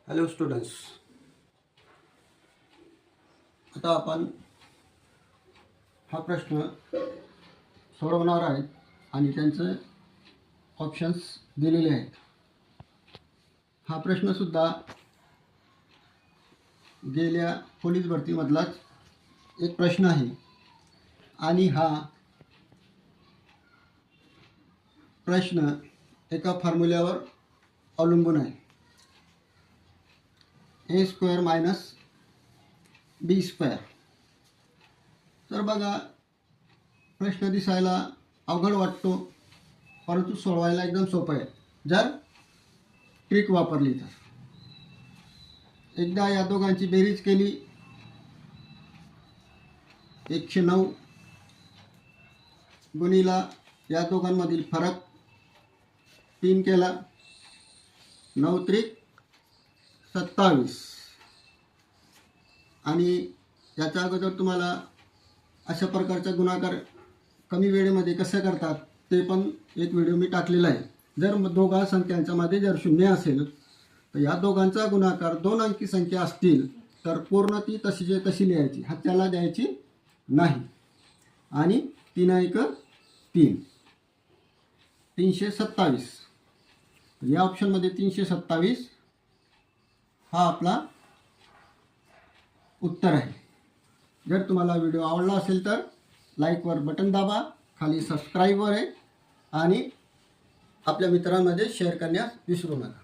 Hello students, आता आपण हा प्रश्न सोडवणार आहेत आणि त्यांचे ऑप्शन्स दिलेले आहेत. हा प्रश्नसुद्धा गेल्या पोलीस भरतीमधलाच एक प्रश्न आहे आणि हा प्रश्न एका फॉर्म्युल्यावर अवलंबून आहे. a² - b². तर बघा, प्रश्न दिसायला अवघड वाटतो, परंतु सोडवायला एकदम सोपं आहे जर ट्रिक वापरली तर. एकदा या दोघांची बेरीज केली 109 गुणिला या दोघांमधील फरक 3 केला 9 त्रिक 27. आणि याच्या अगोदर तुम्हाला अशा प्रकारचा गुणाकार कमी वेळेमध्ये कसं करतात ते पण एक व्हिडिओ मी टाकलेला आहे. जर दोघा संख्यांच्यामध्ये जर 0 असेल तर या दोघांचा गुणाकार 2 अंकी संख्या असतील तर पूर्ण ती तशी लिहायची, हाताला द्यायची नाही. आणि 3 × 3 327. या ऑप्शनमध्ये 327 हा आपला उत्तर आहे. जर तुम्हाला व्हिडिओ आवडला असेल तर लाईकवर बटन दाबा, खाली सबस्क्राईबवर आहे आणि आपल्या मित्रांमध्ये शेअर करण्यास विसरू नका.